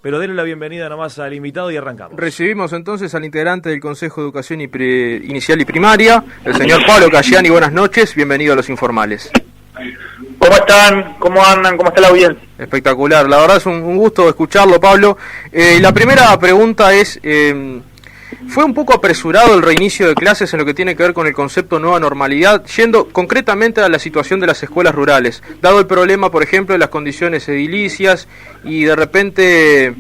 pero denle la bienvenida nomás al invitado y arrancamos. Recibimos entonces al integrante del Consejo de Educación Inicial y Primaria, el señor Pablo Cayani. Buenas noches, bienvenido a Los Informales. ¿Cómo están? ¿Cómo andan? ¿Cómo está la audiencia? Espectacular, la verdad es un gusto escucharlo, Pablo. La primera pregunta es, ¿fue un poco apresurado el reinicio de clases en lo que tiene que ver con el concepto nueva normalidad, yendo concretamente a la situación de las escuelas rurales, dado el problema, por ejemplo, de las condiciones edilicias y de repente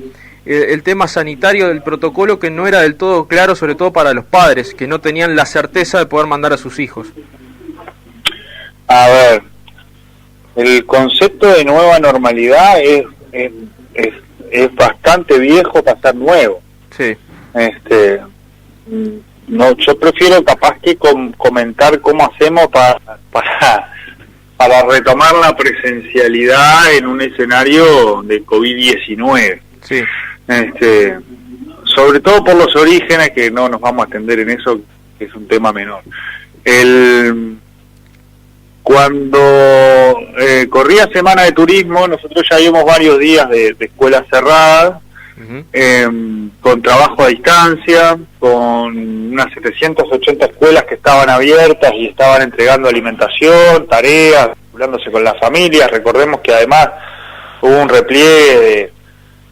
el tema sanitario del protocolo que no era del todo claro, sobre todo para los padres, que no tenían la certeza de poder mandar a sus hijos? A ver, el concepto de nueva normalidad es bastante viejo para ser nuevo. Sí. No, yo prefiero capaz que comentar cómo hacemos para retomar la presencialidad en un escenario de COVID-19. Sí. Sobre todo por los orígenes, que no nos vamos a extender en eso, que es un tema menor. Cuando corría Semana de Turismo, nosotros ya vimos varios días de escuelas cerradas, con trabajo a distancia, con unas 780 escuelas que estaban abiertas y estaban entregando alimentación, tareas, hablándose con las familias. Recordemos que además hubo un repliegue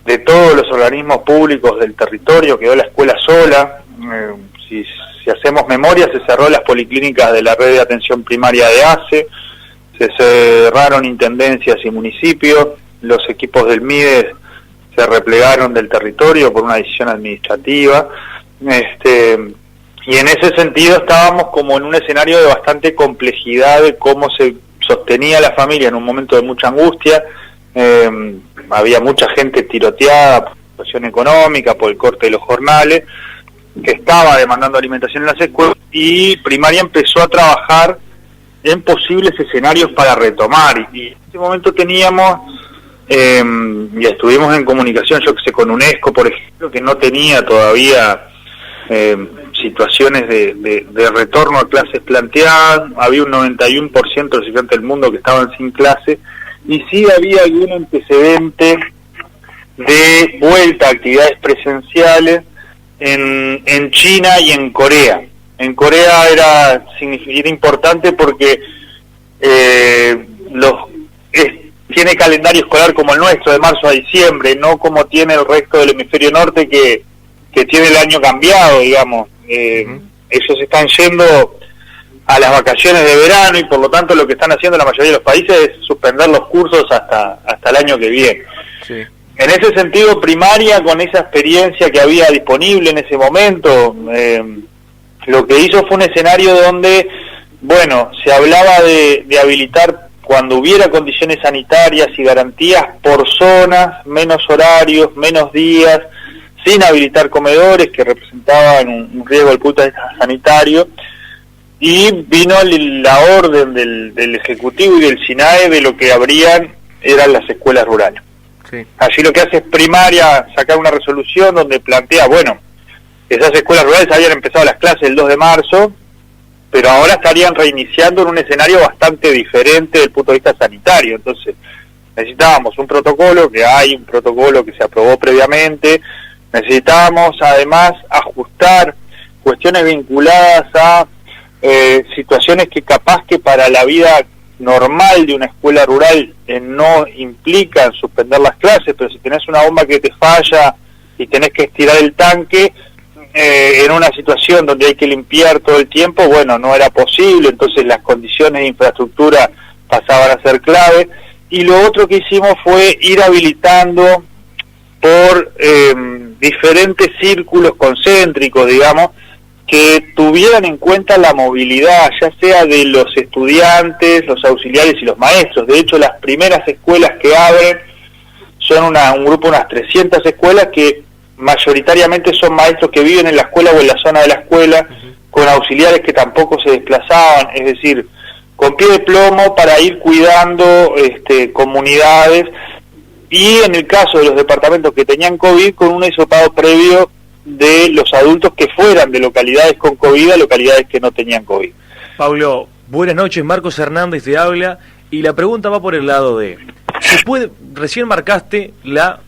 de todos los organismos públicos del territorio, quedó la escuela sola. Si hacemos memoria, se cerró las policlínicas de la red de atención primaria de ACE, se cerraron intendencias y municipios, los equipos del MIDES se replegaron del territorio por una decisión administrativa, y en ese sentido estábamos como en un escenario de bastante complejidad de cómo se sostenía la familia en un momento de mucha angustia. Había mucha gente tiroteada por la situación económica, por el corte de los jornales, que estaba demandando alimentación en las escuelas, y Primaria empezó a trabajar en posibles escenarios para retomar, y en ese momento teníamos y estuvimos en comunicación, yo que sé, con UNESCO, por ejemplo, que no tenía todavía situaciones de retorno a clases planteadas. Había un 91% de los estudiantes del mundo que estaban sin clase, y sí había algún antecedente de vuelta a actividades presenciales en China y en Corea. En Corea era importante porque tiene calendario escolar como el nuestro, de marzo a diciembre, no como tiene el resto del hemisferio norte que tiene el año cambiado, digamos. Ellos están yendo a las vacaciones de verano, y por lo tanto lo que están haciendo la mayoría de los países es suspender los cursos hasta el año que viene. Sí. En ese sentido, Primaria, con esa experiencia que había disponible en ese momento, lo que hizo fue un escenario donde, bueno, se hablaba de habilitar, cuando hubiera condiciones sanitarias y garantías, por zonas, menos horarios, menos días, sin habilitar comedores que representaban un riesgo al punto de vista sanitario, y vino la orden del Ejecutivo y del SINAE de lo que eran las escuelas rurales. Sí. Allí lo que hace es Primaria sacar una resolución donde plantea, bueno, esas escuelas rurales habían empezado las clases el 2 de marzo, pero ahora estarían reiniciando en un escenario bastante diferente desde el punto de vista sanitario. Entonces necesitábamos un protocolo, que hay un protocolo que se aprobó previamente. Necesitábamos además ajustar cuestiones vinculadas a situaciones que capaz que para la vida normal de una escuela rural no implican suspender las clases, pero si tenés una bomba que te falla y tenés que estirar el tanque en una situación donde hay que limpiar todo el tiempo, bueno, no era posible. Entonces las condiciones de infraestructura pasaban a ser clave, y lo otro que hicimos fue ir habilitando por diferentes círculos concéntricos, digamos, que tuvieran en cuenta la movilidad, ya sea de los estudiantes, los auxiliares y los maestros. De hecho, las primeras escuelas que abren son un grupo de unas 300 escuelas que mayoritariamente son maestros que viven en la escuela o en la zona de la escuela, con auxiliares que tampoco se desplazaban, es decir, con pie de plomo para ir cuidando comunidades, y en el caso de los departamentos que tenían COVID, con un hisopado previo de los adultos que fueran de localidades con COVID a localidades que no tenían COVID. Pablo, buenas noches, Marcos Hernández te habla, y la pregunta va por el lado de... Recién marcaste la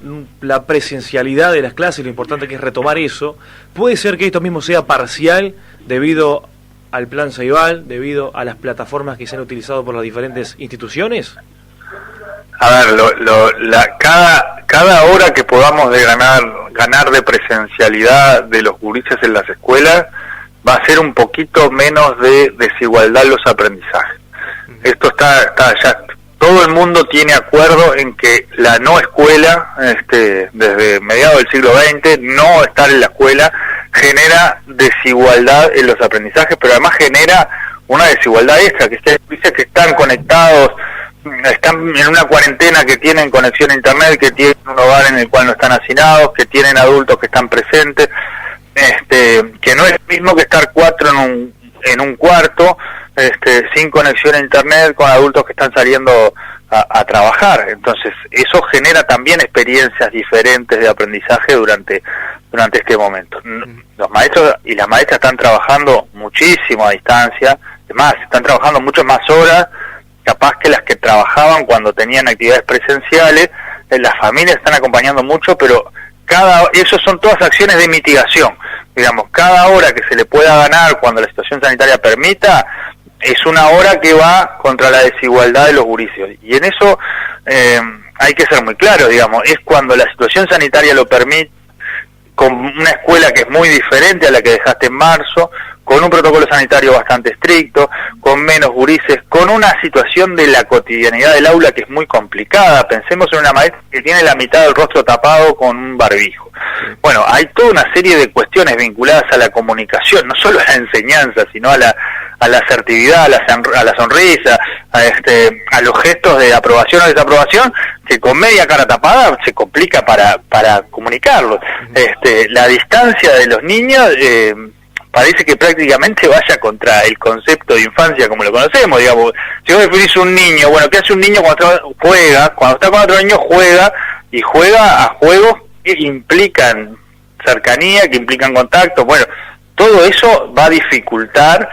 presencialidad de las clases, lo importante que es retomar eso. ¿Puede ser que esto mismo sea parcial debido al plan Ceibal, debido a las plataformas que se han utilizado por las diferentes instituciones? A ver, cada hora que podamos ganar de presencialidad de los gurises en las escuelas va a ser un poquito menos de desigualdad en los aprendizajes. Esto está ya, todo el mundo tiene acuerdo en que la no escuela, desde mediados del siglo XX, no estar en la escuela genera desigualdad en los aprendizajes, pero además genera una desigualdad extra, que dice que están conectados, están en una cuarentena, que tienen conexión a internet, que tienen un hogar en el cual no están hacinados, que tienen adultos que están presentes, que no es lo mismo que estar 4 en un cuarto, sin conexión a internet, con adultos que están saliendo a trabajar. Entonces eso genera también experiencias diferentes de aprendizaje durante este momento. Los maestros y las maestras están trabajando muchísimo a distancia, además están trabajando muchas más horas capaz que las que trabajaban cuando tenían actividades presenciales. Las familias están acompañando mucho, pero eso son todas acciones de mitigación. Digamos, cada hora que se le pueda ganar cuando la situación sanitaria permita, es una hora que va contra la desigualdad de los gurises. Y en eso hay que ser muy claro, digamos, es cuando la situación sanitaria lo permite, con una escuela que es muy diferente a la que dejaste en marzo, con un protocolo sanitario bastante estricto, con menos gurises, con una situación de la cotidianidad del aula que es muy complicada. Pensemos en una maestra que tiene la mitad del rostro tapado con un barbijo. Bueno, hay toda una serie de cuestiones vinculadas a la comunicación, no solo a la enseñanza, sino a la asertividad, a la sonrisa, a los gestos de aprobación o desaprobación, que con media cara tapada se complica para comunicarlo. La distancia de los niños parece que prácticamente vaya contra el concepto de infancia como lo conocemos, digamos. Si vos definís un niño, bueno, ¿qué hace un niño cuando está con otro niño? Juega a juegos que implican cercanía, que implican contacto. Bueno, todo eso va a dificultar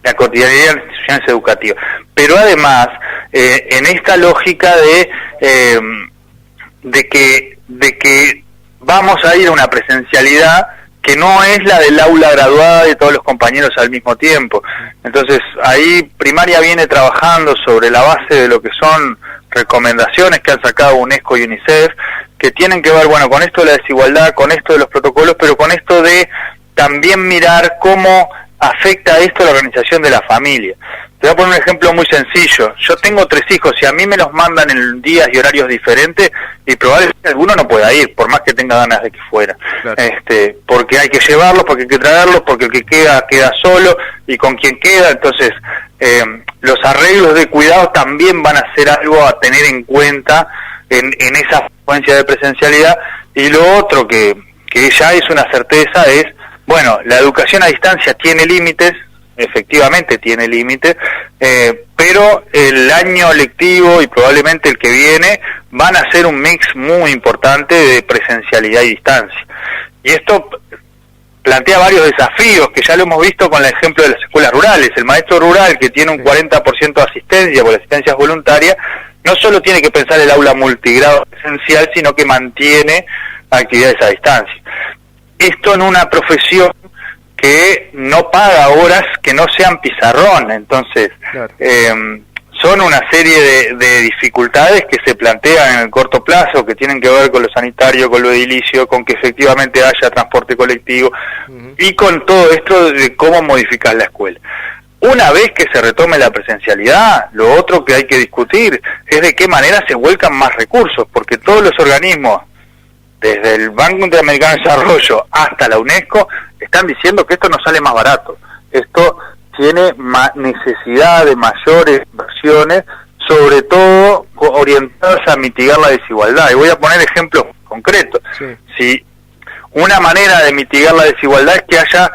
la cotidianidad de las instituciones educativas. Pero además, en esta lógica de que vamos a ir a una presencialidad que no es la del aula graduada de todos los compañeros al mismo tiempo. Entonces, ahí Primaria viene trabajando sobre la base de lo que son recomendaciones que han sacado UNESCO y UNICEF, que tienen que ver, bueno, con esto de la desigualdad, con esto de los protocolos, pero con esto de también mirar cómo afecta esto a la organización de la familia. Te voy a poner un ejemplo muy sencillo. Yo tengo 3 hijos y a mí me los mandan en días y horarios diferentes y probablemente alguno no pueda ir, por más que tenga ganas de que fuera. Claro. Porque hay que llevarlos, porque hay que traerlos, porque el que queda solo y con quien queda. Entonces, los arreglos de cuidado también van a ser algo a tener en cuenta en esa frecuencia de presencialidad. Y lo otro que ya es una certeza es, bueno, la educación a distancia tiene límites, efectivamente tiene límites, pero el año lectivo y probablemente el que viene van a ser un mix muy importante de presencialidad y distancia. Y esto plantea varios desafíos que ya lo hemos visto con el ejemplo de las escuelas rurales. El maestro rural que tiene un 40% de asistencia, porque la asistencia es voluntaria, no solo tiene que pensar el aula multigrado presencial, sino que mantiene actividades a distancia. Esto en una profesión que no paga horas que no sean pizarrón. Entonces, claro, son una serie de dificultades que se plantean en el corto plazo, que tienen que ver con lo sanitario, con lo edilicio, con que efectivamente haya transporte colectivo, y con todo esto de cómo modificar la escuela. Una vez que se retome la presencialidad, lo otro que hay que discutir es de qué manera se vuelcan más recursos, porque todos los organismos, desde el Banco Interamericano de Desarrollo hasta la UNESCO, están diciendo que esto no sale más barato. Esto tiene necesidad de mayores inversiones, sobre todo orientadas a mitigar la desigualdad. Y voy a poner ejemplos concretos. Sí. Si una manera de mitigar la desigualdad es que haya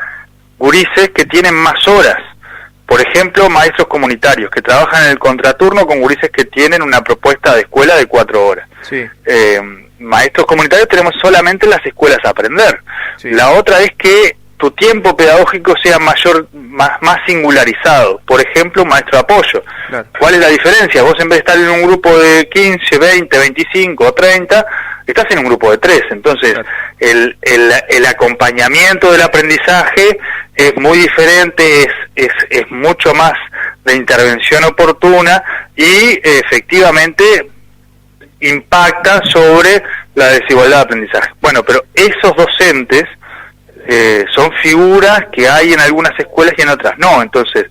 gurises que tienen más horas. Por ejemplo, maestros comunitarios que trabajan en el contraturno con gurises que tienen una propuesta de escuela de 4 horas. Sí. Maestros comunitarios tenemos solamente en las escuelas a aprender. Sí. La otra es que tu tiempo pedagógico sea más singularizado. Por ejemplo, un maestro de apoyo. Claro. ¿Cuál es la diferencia? Vos en vez de estar en un grupo de 15, 20, 25 o 30, estás en un grupo de 3. Entonces, Claro. el acompañamiento del aprendizaje es muy diferente, es mucho más de intervención oportuna y efectivamente impacta sobre la desigualdad de aprendizaje. Bueno, pero esos docentes son figuras que hay en algunas escuelas y en otras no. Entonces,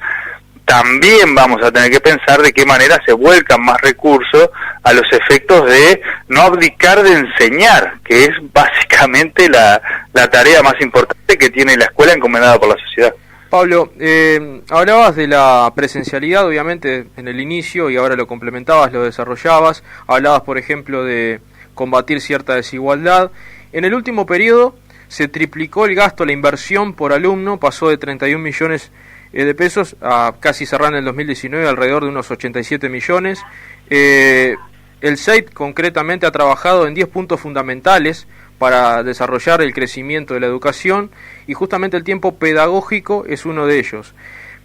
también vamos a tener que pensar de qué manera se vuelcan más recursos a los efectos de no abdicar de enseñar, que es básicamente la tarea más importante que tiene la escuela encomendada por la sociedad. Pablo, hablabas de la presencialidad, obviamente, en el inicio, y ahora lo complementabas, lo desarrollabas. Hablabas, por ejemplo, de combatir cierta desigualdad. En el último periodo se triplicó el gasto, la inversión por alumno, pasó de 31 millones de pesos a casi cerrar en el 2019 alrededor de unos 87 millones. El CEIT concretamente ha trabajado en 10 puntos fundamentales para desarrollar el crecimiento de la educación, y justamente el tiempo pedagógico es uno de ellos.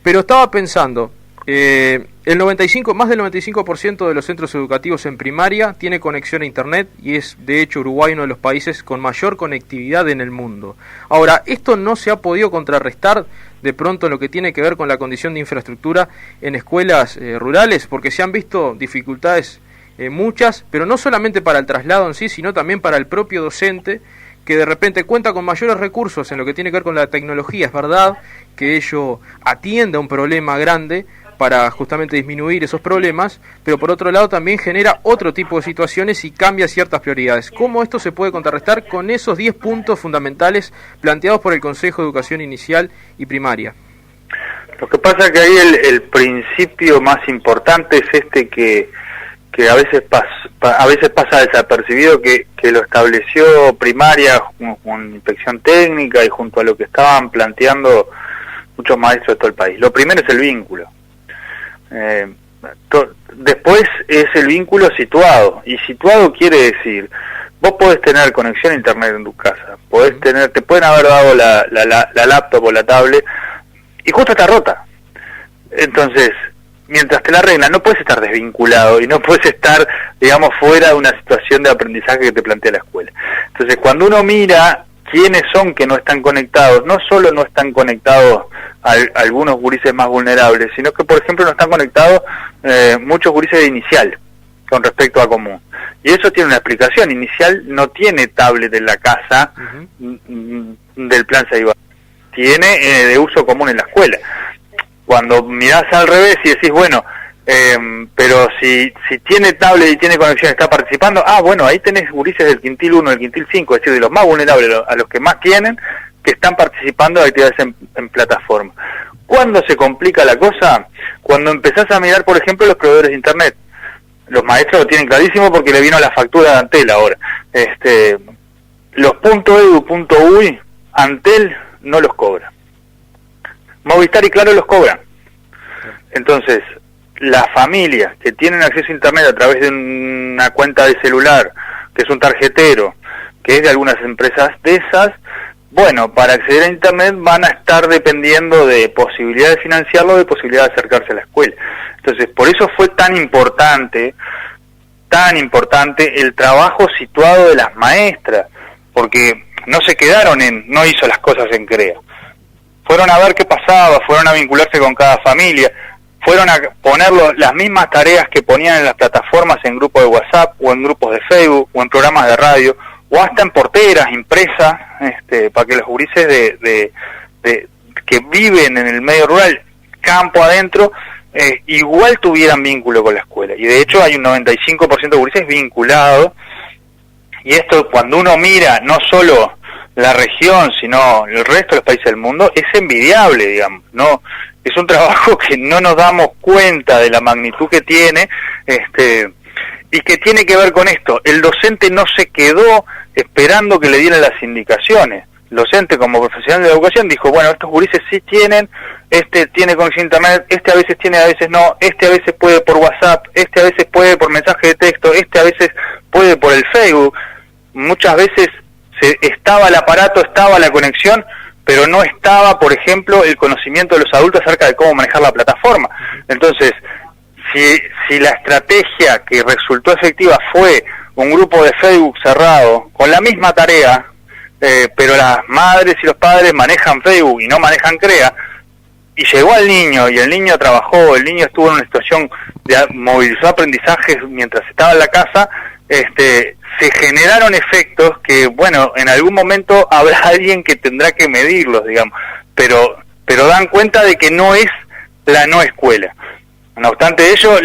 Pero estaba pensando, más del 95% de los centros educativos en primaria tiene conexión a Internet, y es de hecho Uruguay uno de los países con mayor conectividad en el mundo. Ahora, esto no se ha podido contrarrestar de pronto en lo que tiene que ver con la condición de infraestructura en escuelas rurales, porque se han visto dificultades muchas, pero no solamente para el traslado en sí, sino también para el propio docente, que de repente cuenta con mayores recursos en lo que tiene que ver con la tecnología. Es verdad que ello atiende a un problema grande para justamente disminuir esos problemas, pero por otro lado también genera otro tipo de situaciones y cambia ciertas prioridades. ¿Cómo esto se puede contrarrestar con esos 10 puntos fundamentales planteados por el Consejo de Educación Inicial y Primaria? Lo que pasa es que ahí el principio más importante es que a veces pasa desapercibido, que lo estableció Primaria con inspección técnica y junto a lo que estaban planteando muchos maestros de todo el país. Lo primero es el vínculo. Después es el vínculo situado, y situado quiere decir, vos podés tener conexión a internet en tu casa, te pueden haber dado la laptop o la tablet y justo está rota. Entonces, mientras te la arreglan, no puedes estar desvinculado y no puedes estar, digamos, fuera de una situación de aprendizaje que te plantea la escuela. Entonces, cuando uno mira quiénes son que no están conectados, no solo no están conectados algunos gurises más vulnerables, sino que, por ejemplo, no están conectados muchos gurises de inicial con respecto a común. Y eso tiene una explicación. Inicial no tiene tablet en la casa del plan Ceibal, tiene de uso común en la escuela. Cuando mirás al revés y decís, bueno, pero si tiene tablet y tiene conexión, está participando, bueno, ahí tenés gurises del quintil 1, del quintil 5, es decir, de los más vulnerables a los que más tienen, que están participando de actividades en plataforma. ¿Cuándo se complica la cosa? Cuando empezás a mirar, por ejemplo, los proveedores de internet. Los maestros lo tienen clarísimo porque le vino la factura de Antel ahora. Los .edu, .uy, Antel no los cobra. Movistar y Claro los cobran. Entonces, las familias que tienen acceso a internet a través de una cuenta de celular, que es un tarjetero, que es de algunas empresas de esas, bueno, para acceder a internet van a estar dependiendo de posibilidad de financiarlo, de posibilidad de acercarse a la escuela. Entonces, por eso fue tan importante el trabajo situado de las maestras, porque no se quedaron no hizo las cosas en CREA. Fueron a ver qué pasaba, fueron a vincularse con cada familia, fueron a poner las mismas tareas que ponían en las plataformas en grupos de WhatsApp, o en grupos de Facebook, o en programas de radio, o hasta en porteras impresas, para que los gurises que viven en el medio rural, campo adentro, igual tuvieran vínculo con la escuela. Y de hecho hay un 95% de gurises vinculados, y esto, cuando uno mira no solo la región, sino el resto de los países del mundo, es envidiable, digamos, ¿no? Es un trabajo que no nos damos cuenta de la magnitud que tiene, y que tiene que ver con esto. El docente no se quedó esperando que le dieran las indicaciones. El docente, como profesional de la educación, dijo, bueno, estos gurises sí tienen, tiene conexión a internet, a veces tiene, a veces no, a veces puede por WhatsApp, a veces puede por mensaje de texto, a veces puede por el Facebook. Muchas veces estaba el aparato, estaba la conexión, pero no estaba, por ejemplo, el conocimiento de los adultos acerca de cómo manejar la plataforma. Entonces, si la estrategia que resultó efectiva fue un grupo de Facebook cerrado, con la misma tarea, pero las madres y los padres manejan Facebook y no manejan CREA, y llegó al niño, y el niño trabajó, el niño estuvo en una situación de movilizó aprendizajes mientras estaba en la casa, se generaron efectos que, bueno, en algún momento habrá alguien que tendrá que medirlos, digamos, pero dan cuenta de que no es la no escuela. No obstante ello,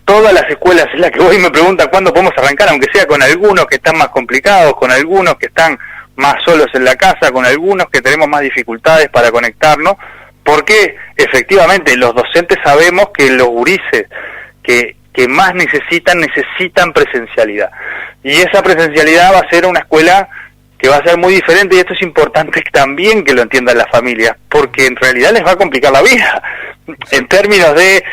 todas las escuelas en las que voy me preguntan cuándo podemos arrancar, aunque sea con algunos que están más complicados, con algunos que están más solos en la casa, con algunos que tenemos más dificultades para conectarnos, porque efectivamente los docentes sabemos que los gurises que más necesitan presencialidad. Y esa presencialidad va a ser una escuela que va a ser muy diferente, y esto es importante también que lo entiendan las familias, porque en realidad les va a complicar la vida, en términos de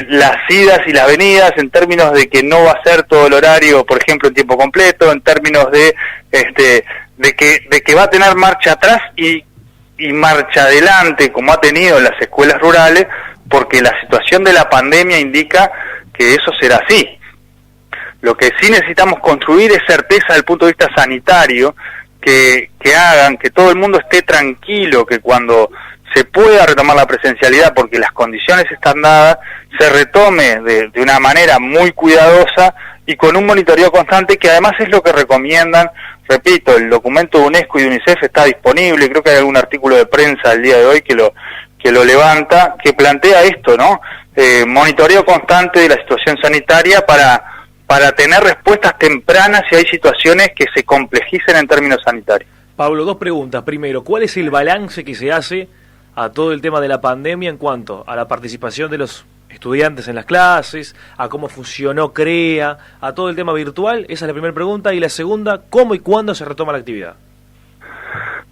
las idas y las venidas, en términos de que no va a ser todo el horario, por ejemplo, en tiempo completo, en términos de que va a tener marcha atrás y marcha adelante, como ha tenido en las escuelas rurales, porque la situación de la pandemia indica que eso será así. Lo que sí necesitamos construir es certeza desde el punto de vista sanitario, que hagan que todo el mundo esté tranquilo, que cuando se pueda retomar la presencialidad, porque las condiciones están dadas, se retome de una manera muy cuidadosa y con un monitoreo constante, que además es lo que recomiendan. Repito, el documento de UNESCO y de UNICEF está disponible, creo que hay algún artículo de prensa el día de hoy que lo levanta, que plantea esto, ¿no? Monitoreo constante de la situación sanitaria para tener respuestas tempranas si hay situaciones que se complejicen en términos sanitarios. Pablo, dos preguntas. Primero, ¿cuál es el balance que se hace a todo el tema de la pandemia en cuanto a la participación de los estudiantes en las clases, a cómo funcionó CREA, a todo el tema virtual? Esa es la primera pregunta. Y la segunda, ¿cómo y cuándo se retoma la actividad?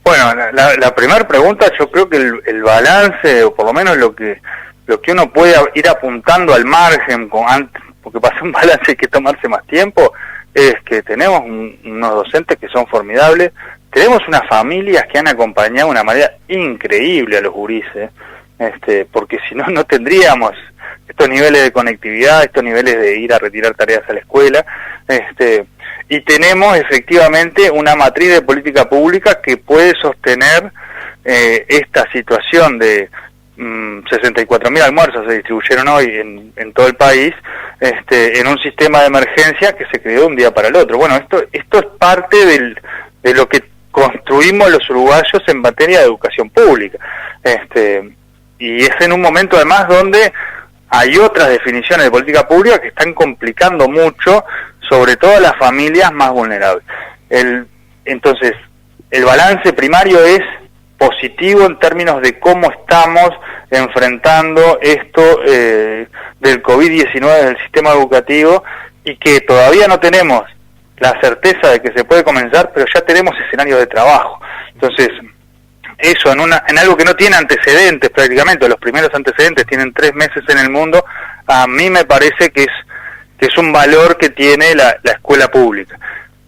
Bueno, la primera pregunta, yo creo que el balance, o por lo menos lo que uno puede ir apuntando al margen, porque para hacer un balance hay que tomarse más tiempo, es que tenemos unos docentes que son formidables, tenemos unas familias que han acompañado de una manera increíble a los gurises, porque si no, no tendríamos estos niveles de conectividad, estos niveles de ir a retirar tareas a la escuela, y tenemos efectivamente una matriz de política pública que puede sostener esta situación de 64.000 almuerzos se distribuyeron hoy en todo el país, en un sistema de emergencia que se creó de un día para el otro. Bueno, esto es parte de lo que construimos los uruguayos en materia de educación pública, y es en un momento además donde hay otras definiciones de política pública que están complicando mucho, sobre todo a las familias más vulnerables. Entonces, el balance primario es positivo en términos de cómo estamos enfrentando esto del COVID-19 en el sistema educativo, y que todavía no tenemos la certeza de que se puede comenzar, pero ya tenemos escenarios de trabajo. Entonces, eso en algo que no tiene antecedentes prácticamente, los primeros antecedentes tienen 3 meses en el mundo, a mí me parece que es un valor que tiene la escuela pública.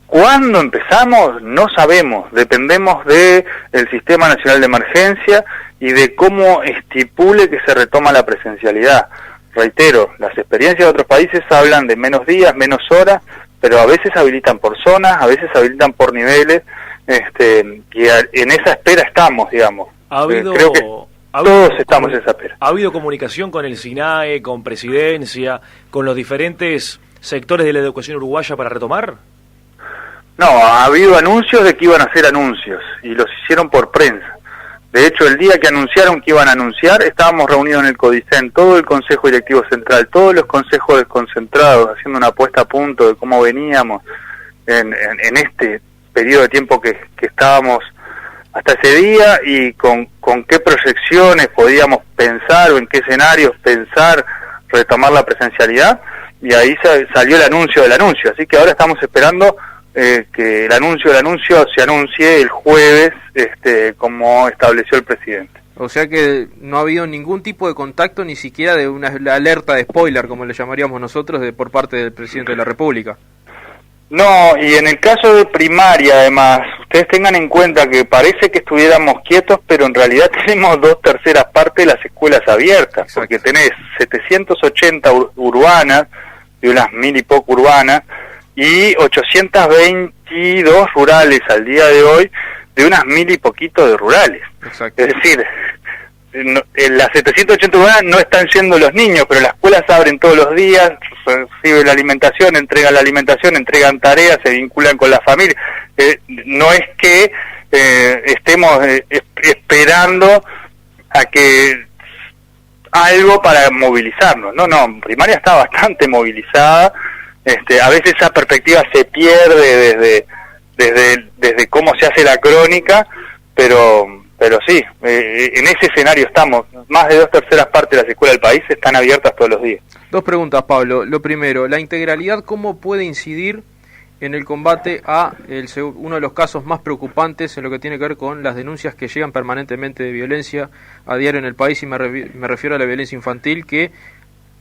¿Cuándo empezamos? No sabemos, dependemos del Sistema Nacional de Emergencia y de cómo estipule que se retoma la presencialidad. Reitero, las experiencias de otros países hablan de menos días, menos horas, pero a veces habilitan por zonas, a veces habilitan por niveles, y en esa espera estamos, digamos. Creo que todos estamos en esa espera. ¿Ha habido comunicación con el SINAE, con Presidencia, con los diferentes sectores de la educación uruguaya para retomar? No, ha habido anuncios de que iban a hacer anuncios, y los hicieron por prensa. De hecho, el día que anunciaron que iban a anunciar, estábamos reunidos en el CODICEN, todo el Consejo Directivo Central, todos los consejos desconcentrados, haciendo una puesta a punto de cómo veníamos en este periodo de tiempo que estábamos hasta ese día, y con qué proyecciones podíamos pensar, o en qué escenarios pensar retomar la presencialidad, y ahí salió el anuncio del anuncio. Así que ahora estamos esperando que el anuncio se anuncie el jueves, como estableció el presidente. O sea que no ha habido ningún tipo de contacto, ni siquiera de una alerta de spoiler, como le llamaríamos nosotros, por parte del presidente de la República. No, y en el caso de primaria, además, ustedes tengan en cuenta que parece que estuviéramos quietos, pero en realidad tenemos 2/3 partes de las escuelas abiertas. Exacto. Porque tenés 780 urbanas, y unas 1000 y poco urbanas, y 822 rurales al día de hoy, de unas 1000 y poquito de rurales. Exacto. Es decir, en las 780 urbanas no están yendo los niños, pero las escuelas abren todos los días, reciben la alimentación, entregan tareas, se vinculan con la familia. No es que estemos esperando a que algo para movilizarnos. No, primaria está bastante movilizada. A veces esa perspectiva se pierde desde cómo se hace la crónica, pero sí, en ese escenario estamos. Más de 2/3 partes de las escuelas del país están abiertas todos los días. Dos preguntas, Pablo. Lo primero, la integralidad, ¿cómo puede incidir en el combate a uno de los casos más preocupantes en lo que tiene que ver con las denuncias que llegan permanentemente de violencia a diario en el país? Y me refiero a la violencia infantil, que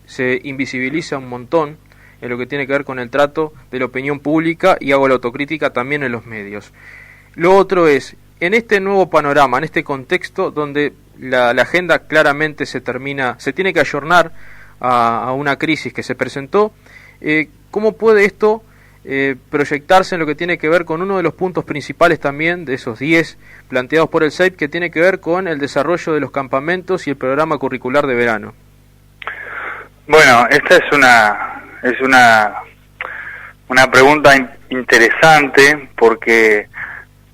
se invisibiliza un montón en lo que tiene que ver con el trato de la opinión pública, y hago la autocrítica también en los medios. Lo otro es, en este nuevo panorama, en este contexto donde la agenda claramente se tiene que ayornar a una crisis que se presentó, ¿cómo puede esto proyectarse en lo que tiene que ver con uno de los puntos principales también de esos 10 planteados por el CEIP, que tiene que ver con el desarrollo de los campamentos y el programa curricular de verano? Bueno, esta es una pregunta interesante, porque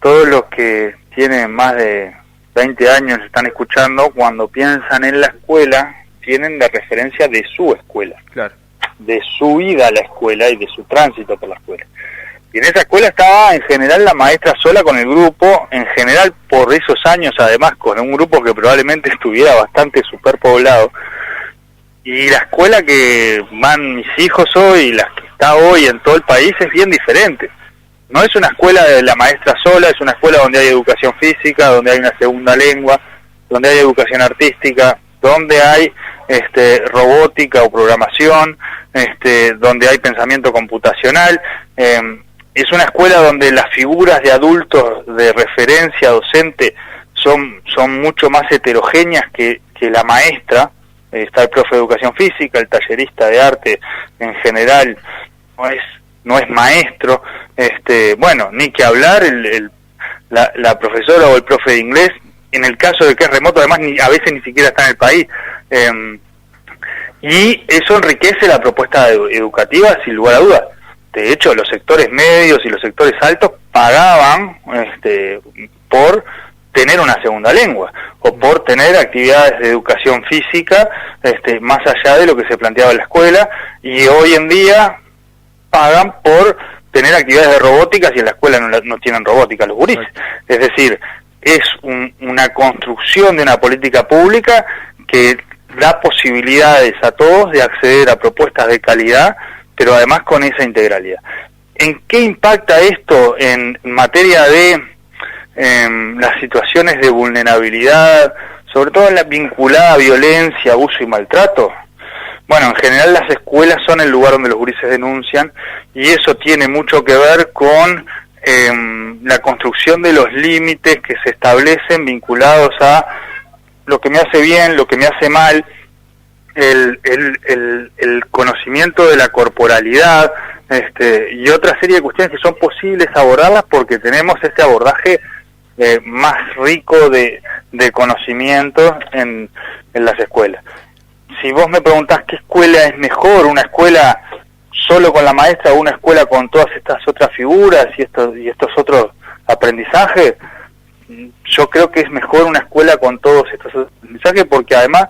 todos los que tienen más de 20 años están escuchando, cuando piensan en la escuela, tienen la referencia de su escuela, claro, de su ida a la escuela y de su tránsito por la escuela. Y en esa escuela estaba en general la maestra sola con el grupo, en general por esos años además con un grupo que probablemente estuviera bastante superpoblado. Y la escuela que van mis hijos hoy, y la que está hoy en todo el país, es bien diferente. No es una escuela de la maestra sola, es una escuela donde hay educación física, donde hay una segunda lengua, donde hay educación artística, donde hay robótica o programación, donde hay pensamiento computacional. Es una escuela donde las figuras de adultos de referencia docente son mucho más heterogéneas que la maestra. Está el profe de educación física, el tallerista de arte en general no es maestro, bueno, ni que hablar la profesora o el profe de inglés, en el caso de que es remoto, además a veces ni siquiera está en el país, y eso enriquece la propuesta educativa sin lugar a dudas. De hecho, los sectores medios y los sectores altos pagaban por tener una segunda lengua, o por tener actividades de educación física más allá de lo que se planteaba en la escuela, y hoy en día pagan por tener actividades de robótica si en la escuela no tienen robótica los gurises. Es decir, es una construcción de una política pública que da posibilidades a todos de acceder a propuestas de calidad, pero además con esa integralidad. ¿En qué impacta esto en materia de las situaciones de vulnerabilidad, sobre todo en la vinculada a violencia, abuso y maltrato? Bueno, en general las escuelas son el lugar donde los gurises denuncian, y eso tiene mucho que ver con la construcción de los límites que se establecen vinculados a lo que me hace bien, lo que me hace mal, el conocimiento de la corporalidad, y otra serie de cuestiones que son posibles abordarlas porque tenemos este abordaje más rico de conocimiento en las escuelas. Si vos me preguntás qué escuela es mejor, una escuela solo con la maestra o una escuela con todas estas otras figuras y estos otros aprendizajes, yo creo que es mejor una escuela con todos estos aprendizajes, porque además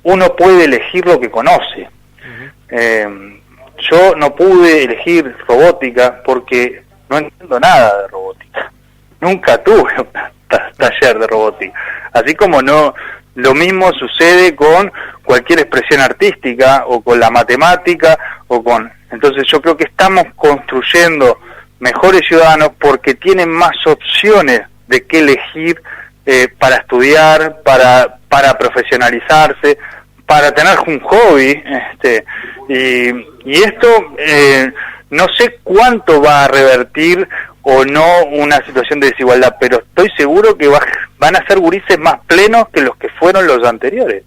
uno puede elegir lo que conoce. Yo no pude elegir robótica porque no entiendo nada de robótica. Nunca tuve un taller de robótica. Así como lo mismo sucede con cualquier expresión artística o con la matemática entonces yo creo que estamos construyendo mejores ciudadanos porque tienen más opciones de qué elegir para estudiar, para profesionalizarse, para tener un hobby, y esto no sé cuánto va a revertir o no una situación de desigualdad, pero estoy seguro que van a ser gurises más plenos que los que fueron los anteriores.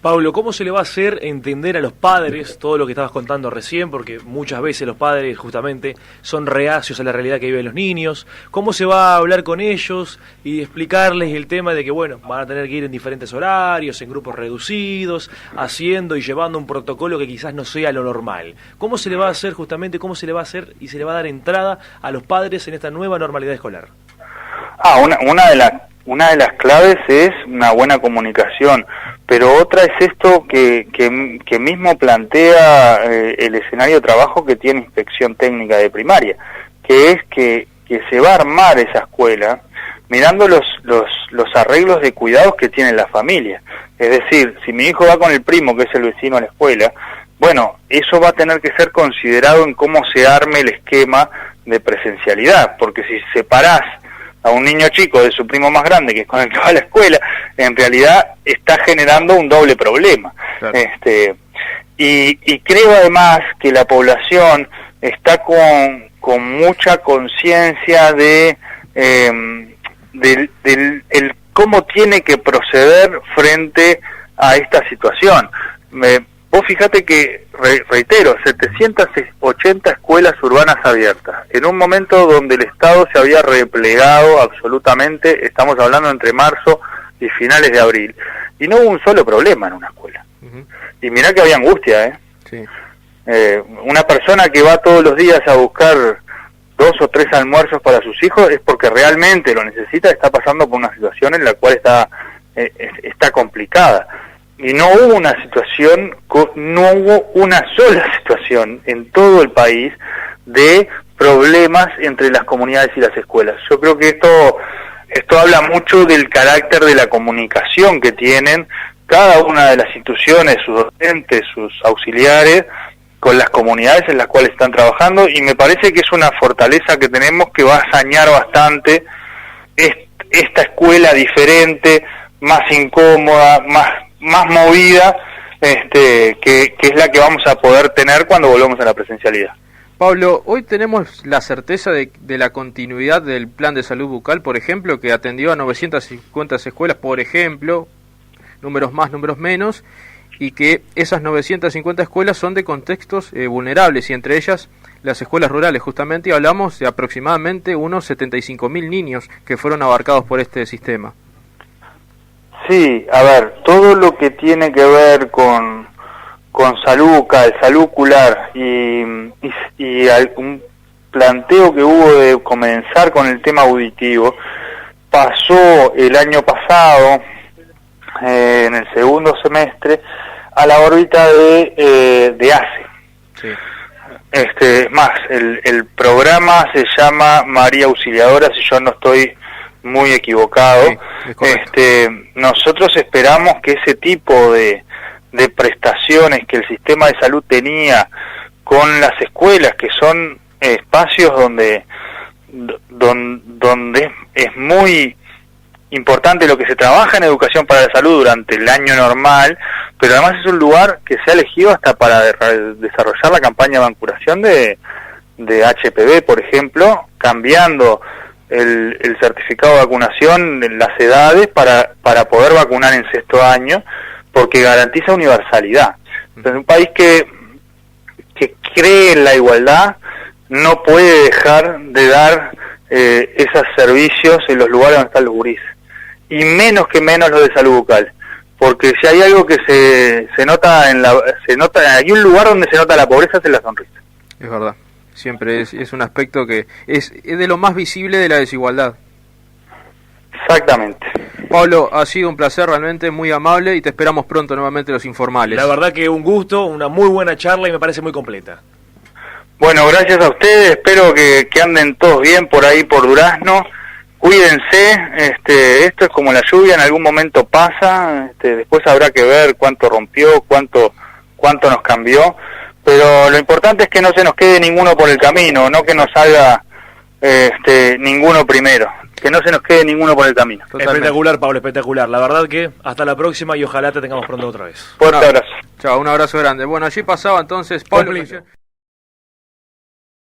Pablo, ¿cómo se le va a hacer entender a los padres todo lo que estabas contando recién? Porque muchas veces los padres justamente son reacios a la realidad que viven los niños. ¿Cómo se va a hablar con ellos y explicarles el tema de que, bueno, van a tener que ir en diferentes horarios, en grupos reducidos, haciendo y llevando un protocolo que quizás no sea lo normal? ¿Cómo se le va a hacer justamente, cómo se le va a hacer y se le va a dar entrada a los padres en esta nueva normalidad escolar? Una de las claves es una buena comunicación, pero otra es esto que mismo plantea el escenario de trabajo que tiene Inspección Técnica de Primaria, que es que se va a armar esa escuela mirando los arreglos de cuidados que tiene la familia. Es decir, si mi hijo va con el primo, que es el vecino a la escuela, bueno, eso va a tener que ser considerado en cómo se arme el esquema de presencialidad, porque si separás a un niño chico de su primo más grande, que es con el que va a la escuela, en realidad está generando un doble problema. Claro. Y creo además que la población está con mucha conciencia de cómo tiene que proceder frente a esta situación. Vos fíjate que, reitero, 780 escuelas urbanas abiertas, en un momento donde el Estado se había replegado absolutamente, estamos hablando entre marzo y finales de abril, y no hubo un solo problema en una escuela. Uh-huh. Y mirá que había angustia, Sí. Una persona que va todos los días a buscar 2 o 3 almuerzos para sus hijos es porque realmente lo necesita, está pasando por una situación en la cual está complicada. Y no hubo una sola situación en todo el país de problemas entre las comunidades y las escuelas. Yo creo que esto habla mucho del carácter de la comunicación que tienen cada una de las instituciones, sus docentes, sus auxiliares, con las comunidades en las cuales están trabajando, y me parece que es una fortaleza que tenemos que va a sañar bastante esta escuela diferente, más incómoda, más movida, que es la que vamos a poder tener cuando volvamos a la presencialidad. Pablo, hoy tenemos la certeza de la continuidad del plan de salud bucal, por ejemplo, que atendió a 950 escuelas, por ejemplo, números más, números menos, y que esas 950 escuelas son de contextos vulnerables, y entre ellas las escuelas rurales, justamente, y hablamos de aproximadamente unos 75.000 niños que fueron abarcados por este sistema. Sí, a ver, todo lo que tiene que ver con salud bucal, salud ocular y un planteo que hubo de comenzar con el tema auditivo, pasó el año pasado, en el segundo semestre, a la órbita de ACE. Sí. El programa se llama María Auxiliadora, si yo no estoy muy equivocado. Sí, nosotros esperamos que ese tipo de prestaciones que el sistema de salud tenía con las escuelas, que son espacios donde es muy importante lo que se trabaja en educación para la salud durante el año normal, pero además es un lugar que se ha elegido hasta para desarrollar la campaña de vacunación de HPV, por ejemplo, cambiando el certificado de vacunación en las edades para poder vacunar en 6º año, porque garantiza universalidad. Entonces, un país que cree en la igualdad no puede dejar de dar esos servicios en los lugares donde están los gurises, y menos lo de salud bucal, porque si hay algo que se nota hay un lugar donde se nota la pobreza, es en la sonrisa. Es verdad. Siempre es un aspecto que es de lo más visible de la desigualdad. Exactamente. Pablo, ha sido un placer, realmente muy amable, y te esperamos pronto nuevamente los informales. La verdad que un gusto, una muy buena charla, y me parece muy completa. Bueno, gracias a ustedes, espero que anden todos bien por ahí por Durazno. Cuídense, esto es como la lluvia, en algún momento pasa, después habrá que ver cuánto rompió, cuánto nos cambió. Pero lo importante es que no se nos quede ninguno por el camino, no que nos salga ninguno primero, que no se nos quede ninguno por el camino. Totalmente. Espectacular, Pablo, espectacular. La verdad que hasta la próxima y ojalá te tengamos pronto otra vez. Fuerte abrazo. Chao, un abrazo grande. Bueno, allí pasaba entonces Pablo.